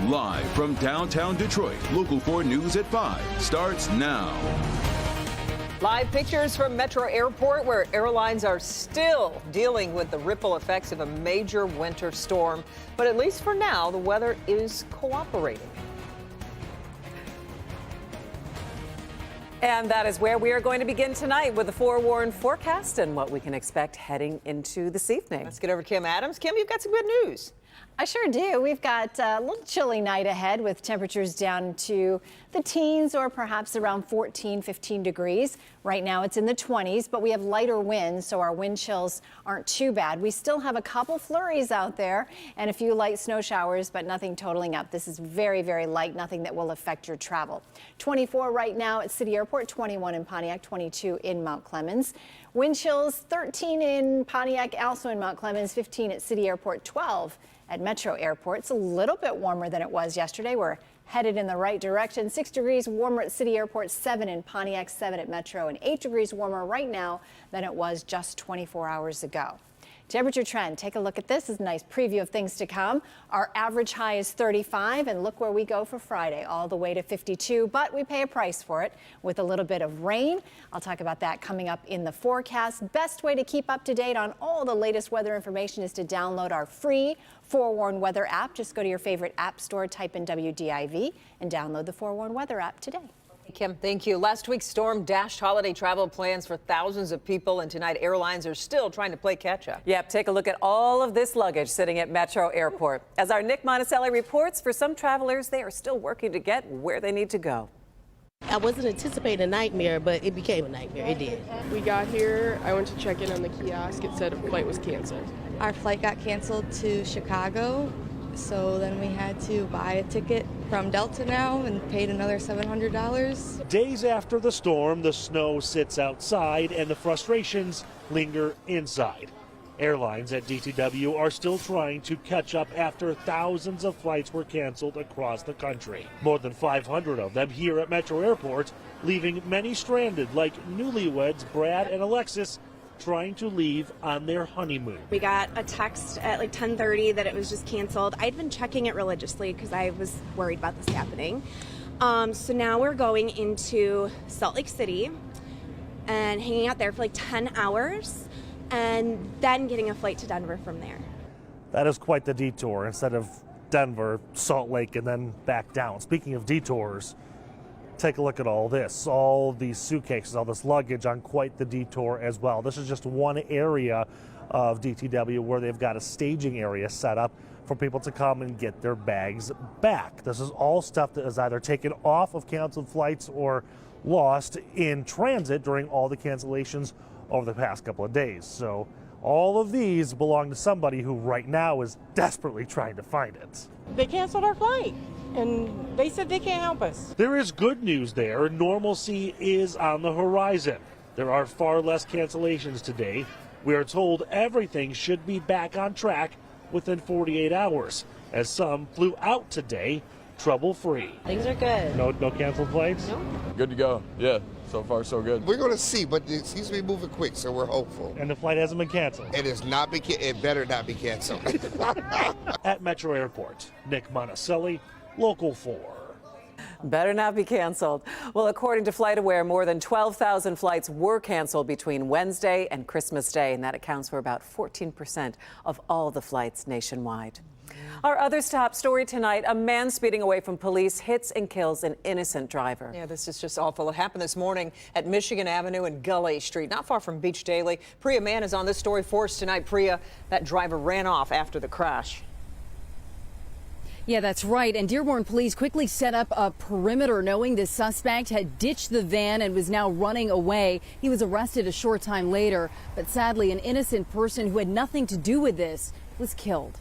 Live from downtown Detroit, Local 4 News at 5 starts now. Live pictures from Metro Airport, where airlines are still dealing with the ripple effects of a major winter storm. But at least for now, the weather is cooperating. And that is where we are going to begin tonight with the forewarned forecast and what we can expect heading into this evening. Let's get over to Kim Adams. Kim, you've got some good news. I sure do. We've got a little chilly night ahead with temperatures down to the teens or perhaps around 14, 15 degrees. Right now it's in the 20s, but we have lighter winds, so our wind chills aren't too bad. We still have a couple flurries out there and a few light snow showers, but nothing totaling up. This is very, very light, nothing that will affect your travel. 24 right now at City Airport, 21 in Pontiac, 22 in Mount Clemens. Wind chills 13 in Pontiac, also in Mount Clemens, 15 at City Airport, 12 at Metro Airport. It's a little bit warmer than it was yesterday. We're headed in the right direction. 6 degrees warmer at City Airport, 7 in Pontiac, 7 at Metro, and 8 degrees warmer right now than it was just 24 hours ago. Temperature trend, take a look at this. This is a nice preview of things to come. Our average high is 35, and look where we go for Friday, all the way to 52, but we pay a price for it with a little bit of rain. I'll talk about that coming up in the forecast. Best way to keep up to date on all the latest weather information is to download our free Forewarn Weather app. Just go to your favorite app store, type in WDIV, and download the Forewarn Weather app today. Kim, thank you. Last week's storm dashed holiday travel plans for thousands of people, and tonight airlines are still trying to play catch up. Yep, take a look at all of this luggage sitting at Metro Airport. As our Nick Monticelli reports, for some travelers, they are still working to get where they need to go. I wasn't anticipating a nightmare, but it became a nightmare. It did. We got here, I went to check in on the kiosk. It said a flight was canceled. Our flight got canceled to Chicago, so then we had to buy a ticket from Delta now and paid another $700. Days after the storm, the snow sits outside and the frustrations linger inside. Airlines at DTW are still trying to catch up after thousands of flights were canceled across the country. More than 500 of them here at Metro Airport, leaving many stranded, like newlyweds Brad and Alexis trying to leave on their honeymoon. We got a text at like 10:30 that it was just canceled. I'd been checking it religiously because I was worried about this happening. So now we're going into Salt Lake City and hanging out there for like 10 hours and then getting a flight to Denver from there. That is quite the detour. Instead of Denver, Salt Lake, and then back down. Speaking of detours, take a look at all this, all these suitcases, all this luggage on quite the detour as well. This is just one area of DTW where they've got a staging area set up for people to come and get their bags back. This is all stuff that is either taken off of canceled flights or lost in transit during all the cancellations over the past couple of days. So all of these belong to somebody who right now is desperately trying to find it. They canceled our flight, and they said they can't help us. There is good news there. Normalcy is on the horizon. There are far less cancellations today. We are told everything should be back on track within 48 hours, as some flew out today trouble-free. Things are good. No canceled flights? No. Good to go. Yeah, so far so good. We're going to see, but it seems to be moving quick, so we're hopeful. And the flight hasn't been canceled? It better not be canceled. At Metro Airport, Nick Monticelli, Local 4. Better not be canceled. Well, according to FlightAware, more than 12,000 flights were canceled between Wednesday and Christmas Day, and that accounts for about 14% of all the flights nationwide. Our other top story tonight, a man speeding away from police hits and kills an innocent driver. Yeah, this is just awful. It happened this morning at Michigan Avenue and Gully Street, not far from Beach Daily. Priya Mann is on this story for us tonight. Priya, that driver ran off after the crash. Yeah, that's right. And Dearborn police quickly set up a perimeter, knowing the suspect had ditched the van and was now running away. He was arrested a short time later, but sadly, an innocent person who had nothing to do with this was killed.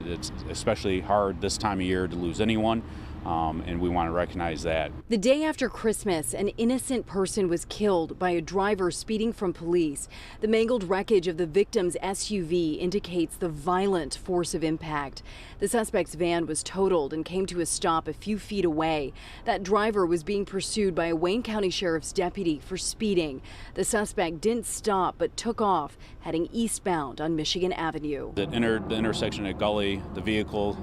It's especially hard this time of year to lose anyone, and we want to recognize that. The day after Christmas, an innocent person was killed by a driver speeding from police. The mangled wreckage of the victim's SUV indicates the violent force of impact. The suspect's van was totaled and came to a stop a few feet away. That driver was being pursued by a Wayne County Sheriff's deputy for speeding. The suspect didn't stop but took off, heading eastbound on Michigan Avenue. It entered the intersection at Gully. The vehicle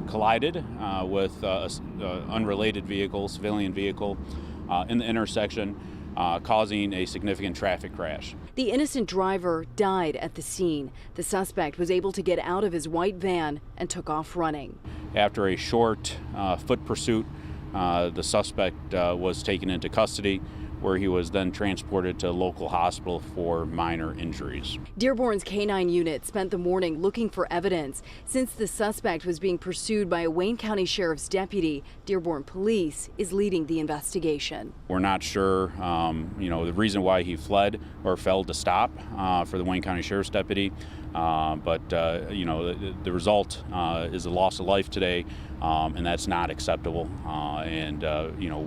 collided with unrelated vehicle, civilian vehicle, in the intersection, causing a significant traffic crash. The innocent driver died at the scene. The suspect was able to get out of his white van and took off running. After a short foot pursuit, the suspect was taken into custody, where he was then transported to a local hospital for minor injuries. Dearborn's K-9 unit spent the morning looking for evidence. Since the suspect was being pursued by a Wayne County Sheriff's deputy, Dearborn Police is leading the investigation. We're not sure, the reason why he fled or failed to stop for the Wayne County Sheriff's deputy, but the result is a loss of life today, and that's not acceptable.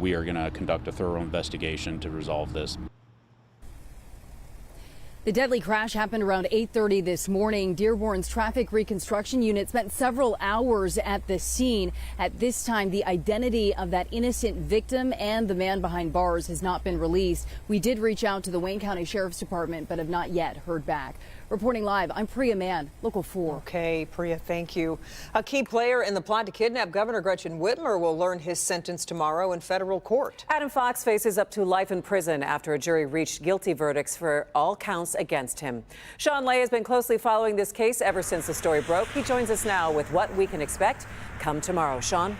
We are going to conduct a thorough investigation to resolve this. The deadly crash happened around 8:30 this morning. Dearborn's traffic reconstruction unit spent several hours at the scene. At this time, the identity of that innocent victim and the man behind bars has not been released. We did reach out to the Wayne County Sheriff's Department, but have not yet heard back. Reporting live, I'm Priya Mann, Local 4. Okay, Priya, thank you. A key player in the plot to kidnap Governor Gretchen Whitmer will learn his sentence tomorrow in federal court. Adam Fox faces up to life in prison after a jury reached guilty verdicts for all counts against him. Sean Lay has been closely following this case ever since the story broke. He joins us now with what we can expect come tomorrow. Sean?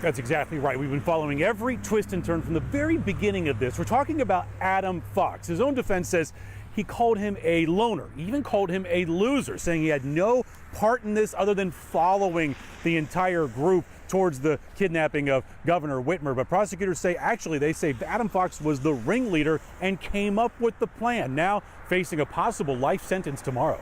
That's exactly right. We've been following every twist and turn from the very beginning of this. We're talking about Adam Fox. His own defense says he called him a loner, even called him a loser, saying he had no part in this other than following the entire group towards the kidnapping of Governor Whitmer. But prosecutors say, they say Adam Fox was the ringleader and came up with the plan, now facing a possible life sentence tomorrow.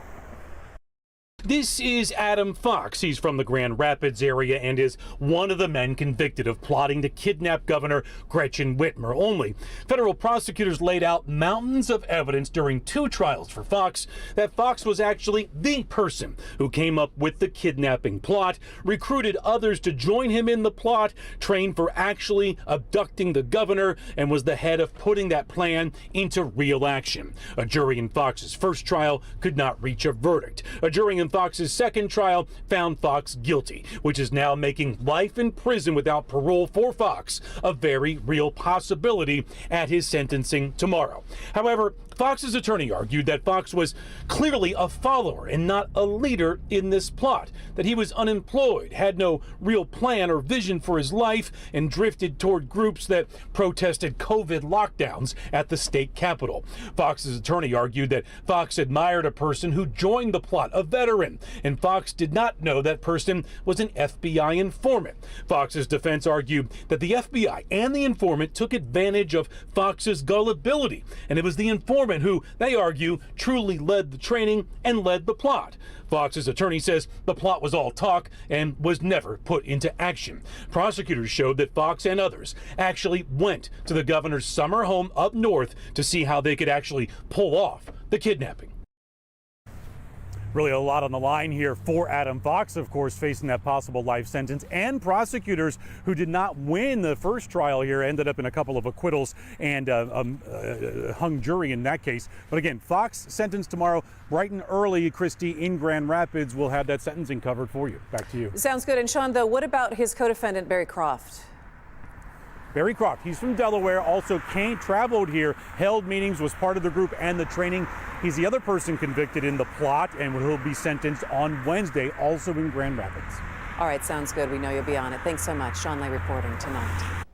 This is Adam Fox. He's from the Grand Rapids area and is one of the men convicted of plotting to kidnap Governor Gretchen Whitmer. Only federal prosecutors laid out mountains of evidence during 2 trials for Fox that Fox was actually the person who came up with the kidnapping plot, recruited others to join him in the plot, trained for actually abducting the governor, and was the head of putting that plan into real action. A jury in Fox's first trial could not reach a verdict. A jury in Fox's second trial found Fox guilty, which is now making life in prison without parole for Fox a very real possibility at his sentencing tomorrow. However, Fox's attorney argued that Fox was clearly a follower and not a leader in this plot, that he was unemployed, had no real plan or vision for his life, and drifted toward groups that protested COVID lockdowns at the state capitol. Fox's attorney argued that Fox admired a person who joined the plot, a veteran, and Fox did not know that person was an FBI informant. Fox's defense argued that the FBI and the informant took advantage of Fox's gullibility, and it was the informant who, they argue, truly led the training and led the plot. Fox's attorney says the plot was all talk and was never put into action. Prosecutors showed that Fox and others actually went to the governor's summer home up north to see how they could actually pull off the kidnapping. Really a lot on the line here for Adam Fox, of course, facing that possible life sentence, and prosecutors who did not win the first trial here ended up in a couple of acquittals and hung jury in that case. But again, Fox sentenced tomorrow bright and early. Christy, in Grand Rapids, will have that sentencing covered for you. Back to you. Sounds good. And Sean, though, what about his co-defendant, Barry Croft? Barry Croft, he's from Delaware, also traveled here, held meetings, was part of the group and the training. He's the other person convicted in the plot, and he'll be sentenced on Wednesday, also in Grand Rapids. All right, sounds good. We know you'll be on it. Thanks so much. Sean Lay reporting tonight.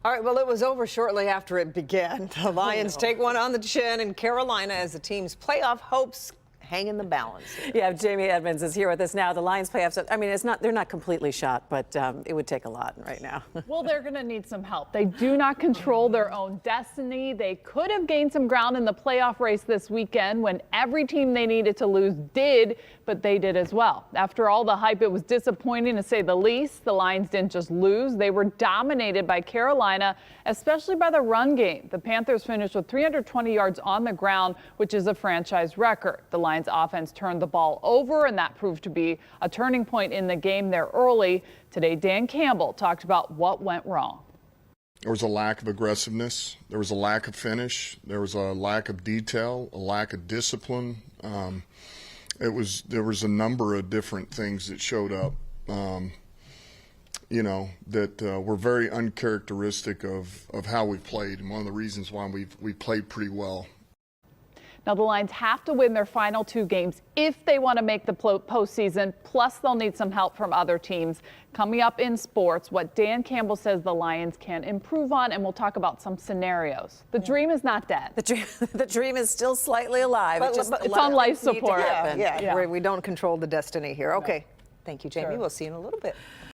All right, well, it was over shortly after it began. The Lions take one on the chin in Carolina as the team's playoff hopes hang in the balance. Yeah, Jamie Edmonds is here with us now. The Lions playoffs, I mean, they're not completely shot, but it would take a lot right now. Well, they're going to need some help. They do not control their own destiny. They could have gained some ground in the playoff race this weekend when every team they needed to lose did, but they did as well. After all the hype, it was disappointing to say the least. The Lions didn't just lose. They were dominated by Carolina, especially by the run game. The Panthers finished with 320 yards on the ground, which is a franchise record. The Lions offense turned the ball over, and that proved to be a turning point in the game there early. Today, Dan Campbell talked about what went wrong. There was a lack of aggressiveness. There was a lack of finish. There was a lack of detail, a lack of discipline. There was a number of different things that showed up, that were very uncharacteristic of how we played, and one of the reasons why we played pretty well. Now, the Lions have to win their final 2 games if they want to make the postseason. Plus, they'll need some help from other teams. Coming up in sports, what Dan Campbell says the Lions can improve on, and we'll talk about some scenarios. The dream is not dead. The dream is still slightly alive. But it's on life support. Yeah. We don't control the destiny here. Okay. Thank you, Jamie. Sure. We'll see you in a little bit.